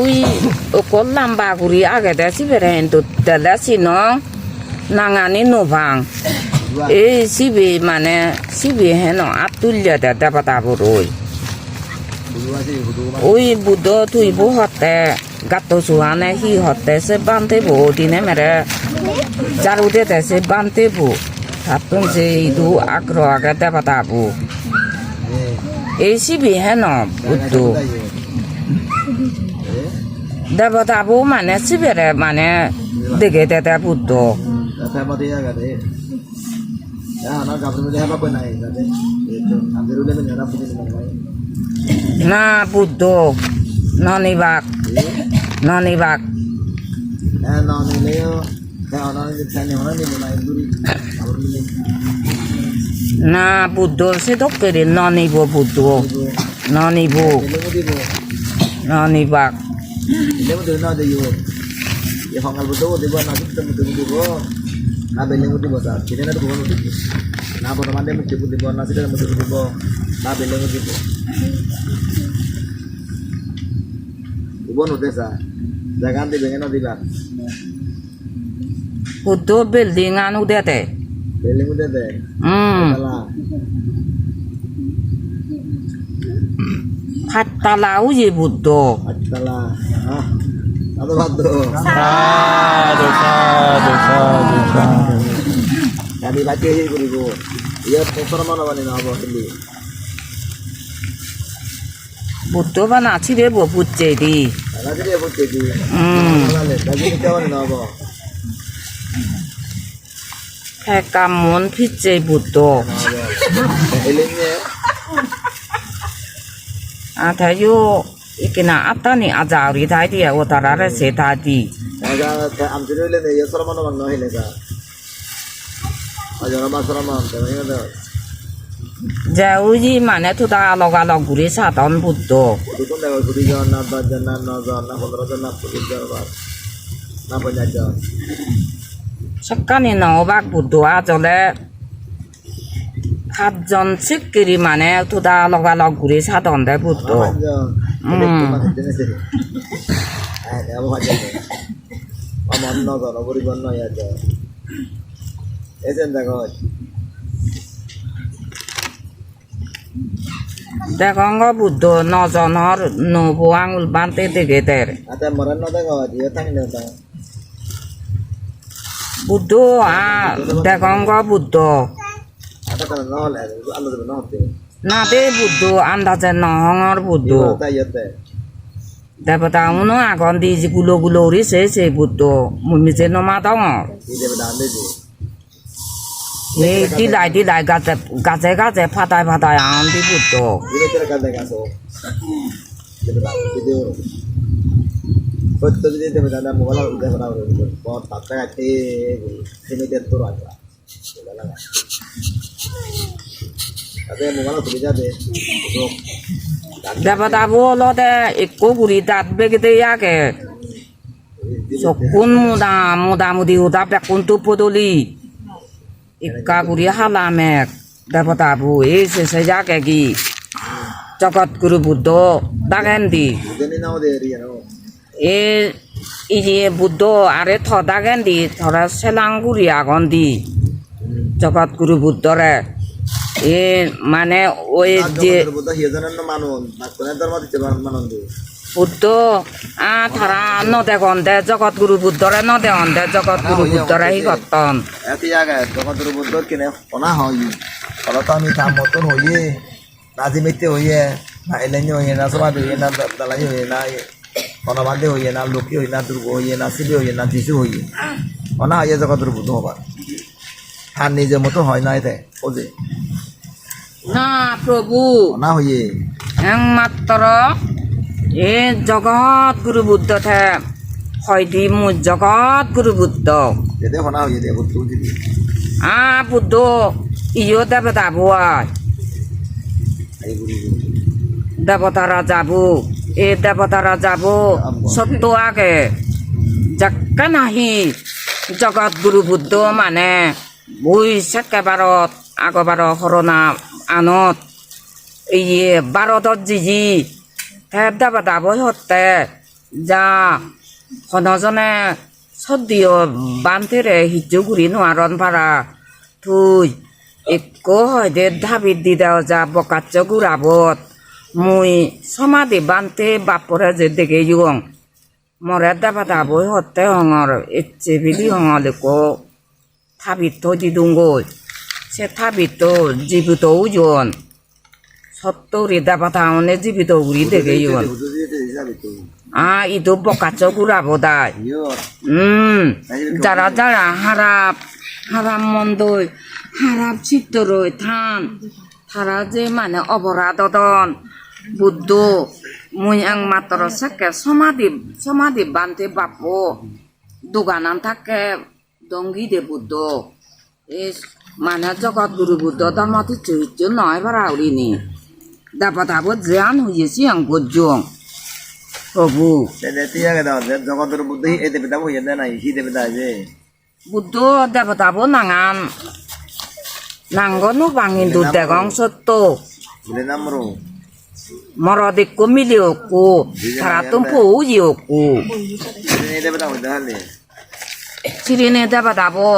ওই করলাম বাগুড়ি আগে দেছি বেড়ে কিন্তু দেছি ন নাঙানি নভাং এই সিবি মানে সিবি হেন আতুল্য দেবতাবুর ওই বুদ্ধ তুইব হতে গাত সুহানে হি হতে সে বানতে বো দিনে মেরে জারু দিতে সে বানতে বো হাতুন যে ইদু আগ্রহ আগে দেবতাবু এই সিবি হেন বুদ্ধ দেবতাবু মানে সিবেরে মানে দেখে দেতে বুদ্ধ না বুদ্ধ ননিবাক ননিবাক না বুদ্ধ সে তো করে ননিব Buddha ননিব ননিবাক na bele muti bosa kine na to muti na bono mande muti muti bo na sida muti muti bo na bele muti bo bono desa jagan de bengen diba buddho building anu dete building dete Hatala uji buddho hatala ah Satu satu. Sadu sadu. Kami baca ini guru. Ia profesor mana mana nak buat sendiri. buddho bana chire bo bucce di Lagi dia buat jadi. Lagi kita mana nak buat. Hekamun picce buddho Elingnya. Atayo ikina atani ajari tadi ya utarare se tadi Agak ambil dulu ni. Ia profesor mana mana ni lega. Ajar apa profesor mana? Tapi ada. jauji mane tu ta loga loguri saton buddho Itu pun dah guru jangan nak baca nak nak kontrol nak tulis jawab. Nak banyak jawab. sakani no bak buddho ajole hatjon sikkiri mane tu ta loga loguri saton de buddho Kamu aja. Aman no kalau beri bono ya aja. Esen dah kau. dekonggo buddho nojonor no buangul bante degeter Ada meran no dah kau. Dia tang ni dah. buddho dekonggo buddho Ada kan no lah. Anu tu no tu. nate buddho andaje no hongor buddho Dia ya tu. Dapata uno agon di gulo gulo ri se buddho mumise no matongo Dia berdan dia. ye di lai gaze patai an di buddho Dia terkadang dekat so. Dia berdan video. Betul dia berdan mula udah berdan. Buat tak kati. Sini dia turun aja. Ada mula tu dia deh. So. Dapata bolo de ikko guri dat begete yake sokun muda mudi uda pekun tu podoli ikka guri halamek dapata bu se yake gi jagat guru buddho dagendi Jadi now dia dia no. ije buddho are thodagendi thora selanguri agondi jagat guru buddho re মানে ওই যে buddha hiya janan manon. Nakuna dharma tu jalan manon tu. buddho thara node gonde jagat guru buddho re node onde jagat guru buddho re hi gotton Ati aga jagat guru buddha kine ona hoyi. Kalau kami tamoton hoye, nazimete hoye, na elenyo hoye, na sabado hoye, na dalanyo hoye, na ona bande hoye, na loki hoye, na durgo hoye, na sibi hoye, na jisu hoye. Ona hoye jagat guru buddha hoba. Han nije moto hoy na ite, oje. না প্রভু Ona hoye. একমাত্র এ জগৎ গুরু Buddha the হয়দি মু জগৎ গুরু Buddha Jadi ona hoye dia buddha jadi. Buddha ইয়ো দেবতা বুয়াই Ai guru. দেবতারা যাবো এ দেবতারা যাবো সত্য আগে যাক্কা নাহি জগৎ গুরু বুদ্ধ মানে বই সেকেবারত আগবাৰ হৰণা আনত এই বাৰদত যি 대답 답을 했대. 자, 헌어전에 서디오 만테레 히쭈구리 노아런 바라 두 있고 허이데 답이 디다오자 보카쩌구라봇 무이 서마디 반테 바포라제 되게 유ong 뭐래 답아 답을 했대 헝어를 이치비리 헝어리고 답이 또 디둥고 세 답이 또 집도 우존 서또리 답아 다운에 집도 우리 되게 유ong 아, 이도 볶아쩌구라보다. 자라자라 하랍몬도 하랍치도로 탄 타라제만에 어버라도던 부도 문양 맞도록 섞여 소마디 반대 받고 누가 난타게 동기대 부도 이 만에 저것 그루부도 담아도 저있죠 너해봐라 우리니 나보다보 제한 후에 시양 보종 প্রভু জগতের বুদ্ধি এই দেবতা বই না হি দেবতা যে বুদ্ধ দেবতাবো নাঙান নাঙ্গনো বাঙিন্দু দেগং সত্য বলে নামরো মরদিকো মিলিওকো তারাতুম ফৌজিওকো এই দেবতা হইতে হলে সিরিনে দেবতাবো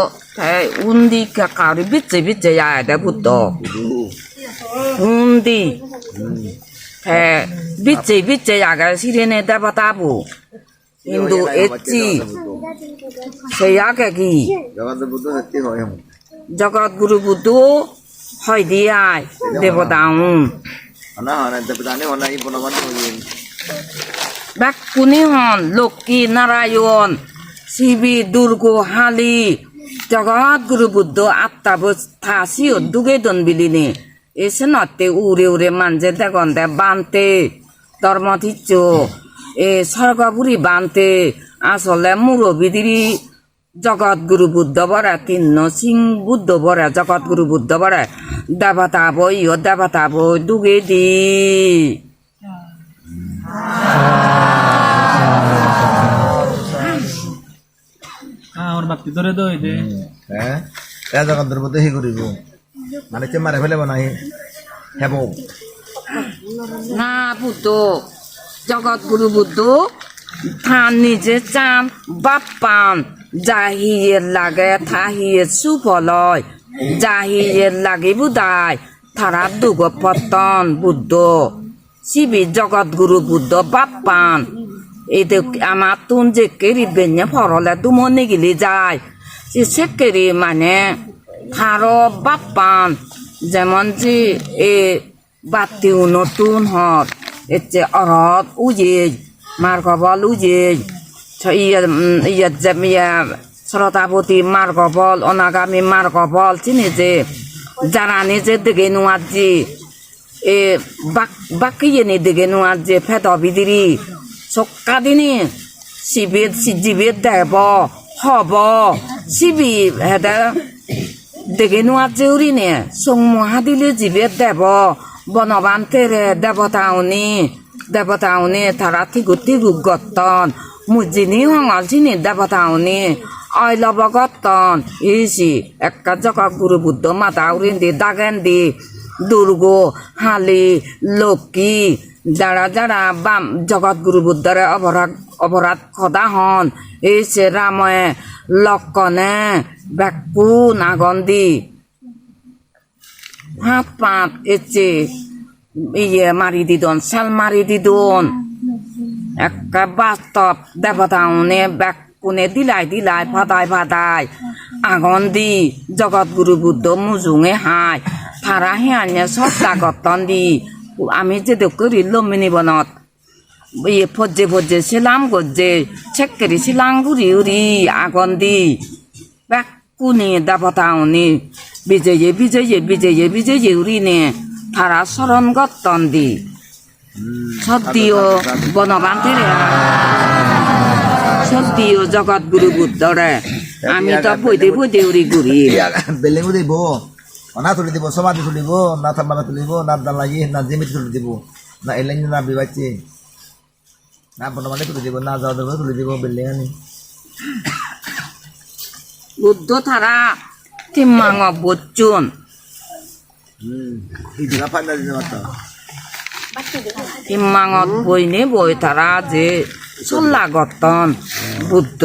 উন্দি কাউরি বিচ্ছে বিচ্ছে যায় দে বুদ্ধ উন্দি বিচ্ছে 야가 시리네 대바다부 인도 엣지 세야가기 জগতের বুদ্ধ সত্যি হয় 형 জগৎ গুরু বুদ্ধ হয় দিয়াই দেবতাউন না না দেবতা নে হনা ই বনবান হই বাকুনি হন লক্ষ্মী নারায়ণ শিবি দুর্গ হালি জগৎ গুরু বুদ্ধ আত্মাব থাসিও দুগে দন বিলিনে এসে নতে উড়ে উড়ে মানজে দেখতে বানতে ধর্মধিচ্ছ এ স্বর্গপুরী বানতে আসলে মুরবিদিরি জগৎ গুরু বুদ্ধ বরা তিন্ন সিং বুদ্ধ বরা জগৎ গুরু বুদ্ধ বরা দেবতা বই ও দেবতা বই দুগে দি আমার বাকি ধরে দই দে হ্যাঁ এ জগতের বুদ্ধ হি করিব মানে কে মারে ফেলে বানাই হেব না বুদ্ধ জগৎ গুরু বুদ্ধ থান নিজে চান বাপ্পান যাহিয়ের লাগে থাহিয়ের সুফলয় যাহিয়ের লাগে বুদায় তারা দুগ পতন বুদ্ধ শিবি জগৎ গুরু বুদ্ধ বাপ্পান এতে আমার তুন যে কেরি বেnye ফরলে তুমনে গিলি যায় সে কেরি মানে থারো বাপ্পান যেমন যে এ বাতিও নতুন হত এতে অরত উজে মার্গবল উজে ইয়া শ্রোতাপতি মার্গবল অনাগামী মার্গবল চিনি যে যারা নিজে দিকে নোয়ার যে এ বাকিয়ে নি দিকে নোয়ার যে ফেদ বিদিরি সক্কা দিনে শিবির জীবের দেব হব শিবি হেদা দেখে নোয়ার যে উড়িনে সং মহাদিলে জীবের দেব বনবান্তেরে দেবতাউনি তারা থিগুতি গত্তন মুজিনি হঙল চিনি দেবতাউনি অইলব গত্তন ইসি একা জগৎ গুরু বুদ্ধ মাতা উড়িন্দি দাগেন্দি দুর্গ হালি লক্ষ্মী যারা যারা বাম জগৎ গুরু বুদ্ধরে অপরাধ খদা হন এসে রাময়ে লক্ষণে ব্যাকু নাগন্দি হাত পাত এসে ইয়ে মারি দিদন শাল মারি দিদন একটা বাস্তব দেবতাউনে ব্যাকুনে দিলাই ফাদাই আগন দি জগৎ গুরু বুদ্ধ মুজুঙে হাই তারা হিয়ানে সত্তা গতন দি আমি যে করি লমিনি বনত ইয়ে ফজ্জে শিলাম গজ্জে ছেকেরি শিলাং গুড়ি উড়ি আগন দি ব্যাকুনি দেবতাউনি বিজয়ে উড়িনে তারা শরণ গতন দি সত্যিও বনবান্তেরে সত্যিও জগৎ গুরু বুদ্ধরে আমি তো বইতে উড়ি ঘুরি বেলেগ দিব না তুলি দিব সমাধি তুলিব না থাম্বাবা তুলিব না দালাগি না জিমিত তুলি দিব না এলেন না বিবাচি না বনবানে তুলি দিব না যাওয়া দেব তুলি দিব বেলেগ আনি বুদ্ধ তারা তিম্মাঙ বচ্চুন ইদিলা ফান্ডা দিন মাত্র হিমাঙত বইনে বই তারা যে চল্লাগতন বুদ্ধ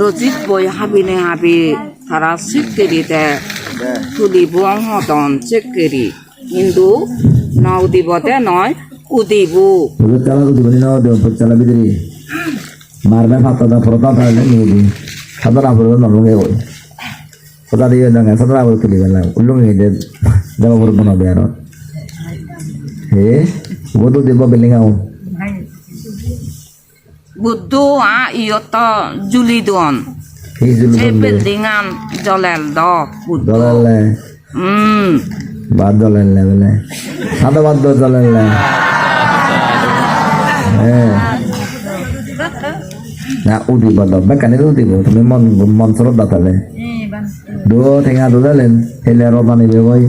রজিত বই হাবিনে হাবি তারা চিকেরিতে তুলিব হতন চিকেরি কিন্তু নাও দিবতে নয় উদিব Udah kalau udah beli nawa dong, percaya bidri. Marna fatwa dah perutnya dah ni ni. Fatwa dah perutnya nolong ya boy. Fatwa dia dah nggak fatwa perut kiri lah. Ulung ni dia dah perut mana biar. Gua tuh dia bawa beli ngau. Buddha ইয়ত Julie দন Julu যে beli. বিল্ডিঙান জলেল দ Buddha Dolar le, bad dolar le beli. Satu bad dolar le. Nah, udi bad bahkan itu udi bu, tapi mon serot dah le. Dua tengah dua le, hele rotan ini boy.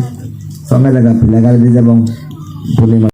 Sampai jaga pilihan kali dia bang. Boleh